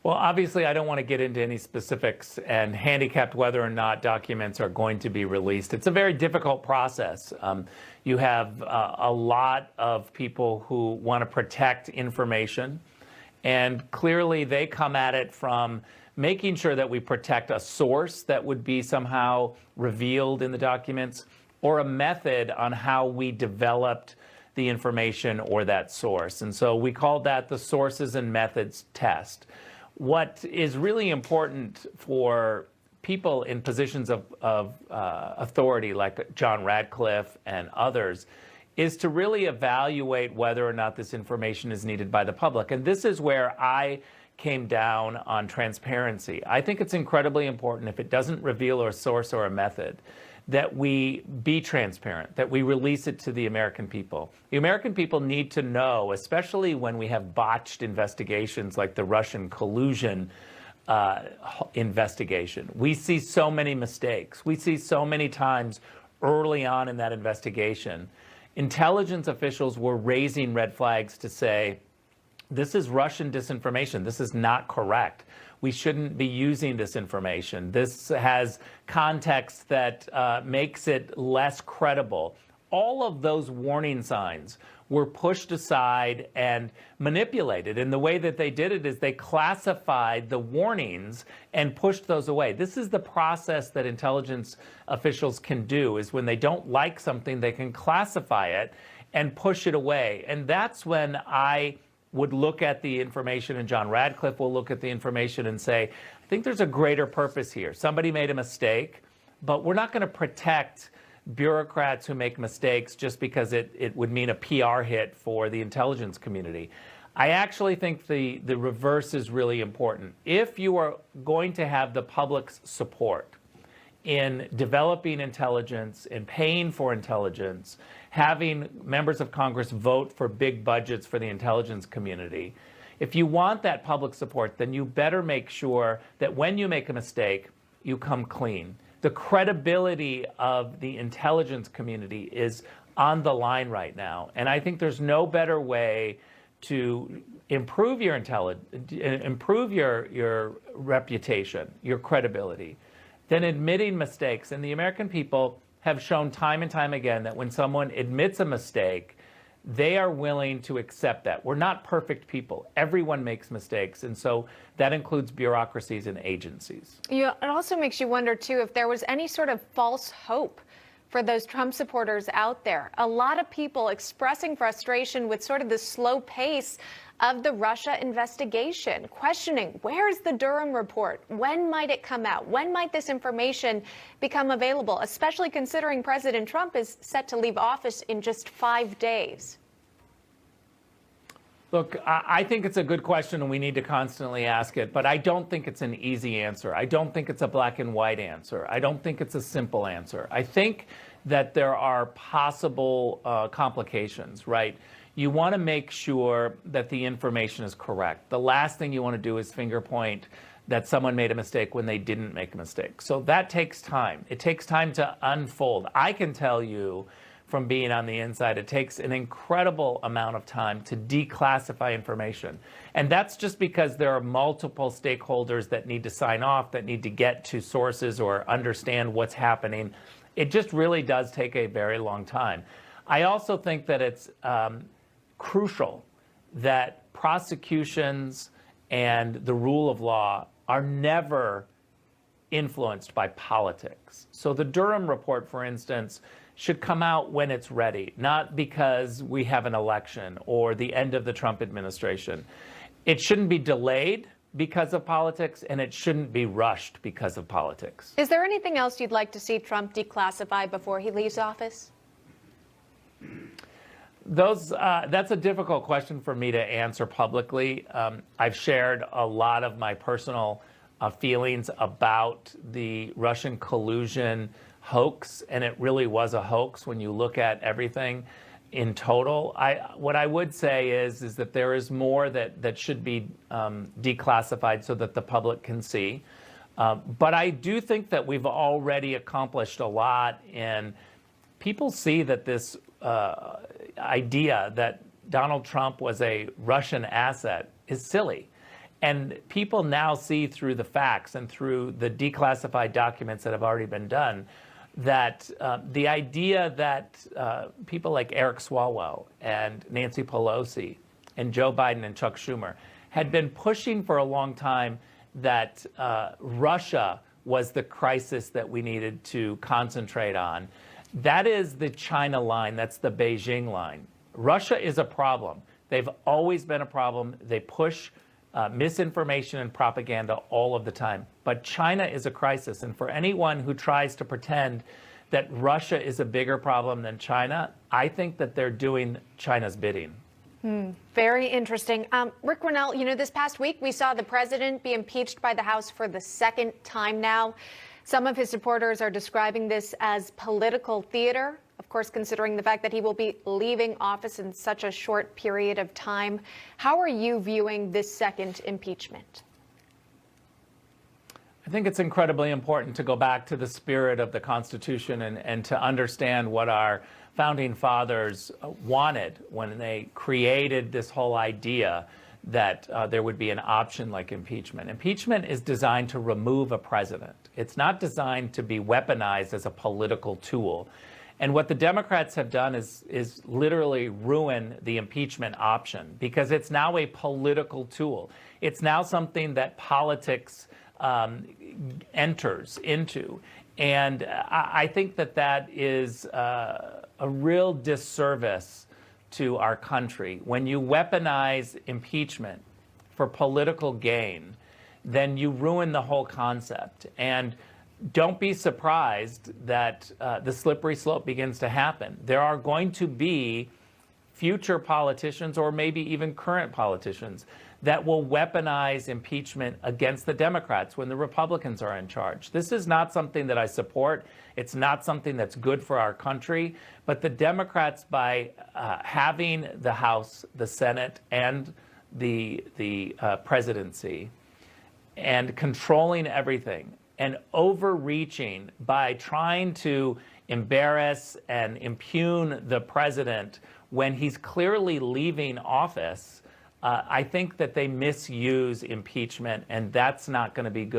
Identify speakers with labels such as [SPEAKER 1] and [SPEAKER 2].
[SPEAKER 1] Well, obviously, I don't want to get into any specifics and handicap whether or not documents are going to be released. It's a very difficult process. You have a lot of people who want to protect information, and clearly they come at it from making sure that we protect a source that would be somehow revealed in the documents, or a method on how we developed the information or that source. And so we called that the sources and methods test. What is really important for people in positions of authority like John Radcliffe and others is to really evaluate whether or not this information is needed by the public. And this is where I came down on transparency. I think it's incredibly important, if it doesn't reveal a source or a method, that we be transparent, that we release it to the American people. The American people need to know, especially when we have botched investigations like the Russian collusion investigation. We see so many mistakes. We see so many times early on in that investigation, intelligence officials were raising red flags to say, this is Russian disinformation. This is not correct. We shouldn't be using this information. This has context that makes it less credible. All of those warning signs were pushed aside and manipulated. And the way that they did it is they classified the warnings and pushed those away. This is the process that intelligence officials can do, is when they don't like something, they can classify it and push it away. And that's when I would look at the information, and John Radcliffe will look at the information and say, I think there's a greater purpose here. Somebody made a mistake, but we're not going to protect bureaucrats who make mistakes just because it would mean a PR hit for the intelligence community. I actually think the reverse is really important. If you are going to have the public's support in developing intelligence and paying for intelligence, having members of Congress vote for big budgets for the intelligence community, if you want that public support, then you better make sure that when you make a mistake, you come clean. The credibility of the intelligence community is on the line right now. And I think there's no better way to improve your improve your reputation, your credibility, than admitting mistakes. And the American people have shown time and time again that when someone admits a mistake, they are willing to accept that. We're not perfect people. Everyone makes mistakes. And so that includes bureaucracies and agencies.
[SPEAKER 2] Yeah, it also makes you wonder, too, if there was any sort of false hope for those Trump supporters out there. A lot of people expressing frustration with sort of the slow pace of the Russia investigation, questioning, where is the Durham report? When might it come out? When might this information become available, especially considering President Trump is set to leave office in just 5 days?
[SPEAKER 1] Look, I think it's a good question, and we need to constantly ask it, but I don't think it's an easy answer. I don't think it's a black and white answer. I don't think it's a simple answer. I think that there are possible complications, right? You want to make sure that the information is correct. The last thing you want to do is finger point that someone made a mistake when they didn't make a mistake. So that takes time. It takes time to unfold. I can tell you from being on the inside, it takes an incredible amount of time to declassify information. And that's just because there are multiple stakeholders that need to sign off, that need to get to sources or understand what's happening. It just really does take a very long time. I also think that it's crucial that prosecutions and the rule of law are never influenced by politics. So the Durham report, for instance, should come out when it's ready, not because we have an election or the end of the Trump administration. It shouldn't be delayed because of politics, and it shouldn't be rushed because of politics.
[SPEAKER 2] Is there anything else you'd like to see Trump declassify before he leaves office?
[SPEAKER 1] That's a difficult question for me to answer publicly. I've shared a lot of my personal feelings about the Russian collusion hoax, and it really was a hoax when you look at everything in total. What I would say is that there is more that should be declassified so that the public can see. But I do think that we've already accomplished a lot, and people see that this idea that Donald Trump was a Russian asset is silly. And people now see through the facts and through the declassified documents that have already been done that the idea that people like Eric Swalwell and Nancy Pelosi and Joe Biden and Chuck Schumer had been pushing for a long time that Russia was the crisis that we needed to concentrate on. That is the China line. That's the Beijing line. Russia is a problem. They've always been a problem. They push misinformation and propaganda all of the time. But China is a crisis. And for anyone who tries to pretend that Russia is a bigger problem than China, I think that they're doing China's bidding.
[SPEAKER 2] Very interesting. Ric Grenell, you know, this past week we saw the president be impeached by the House for the second time now. Some of his supporters are describing this as political theater, of course, considering the fact that he will be leaving office in such a short period of time. How are you viewing this second impeachment?
[SPEAKER 1] I think it's incredibly important to go back to the spirit of the Constitution and to understand what our founding fathers wanted when they created this whole idea that there would be an option like impeachment. Impeachment is designed to remove a president. It's not designed to be weaponized as a political tool. And what the Democrats have done is literally ruin the impeachment option because it's now a political tool. It's now something that politics enters into. And I think that that is a real disservice to our country. When you weaponize impeachment for political gain, then you ruin the whole concept. And don't be surprised that the slippery slope begins to happen. There are going to be future politicians or maybe even current politicians that will weaponize impeachment against the Democrats when the Republicans are in charge. This is not something that I support. It's not something that's good for our country. But the Democrats, by having the House, the Senate, and the presidency, and controlling everything, and overreaching by trying to embarrass and impugn the president when he's clearly leaving office, I think that they misuse impeachment, and that's not going to be good.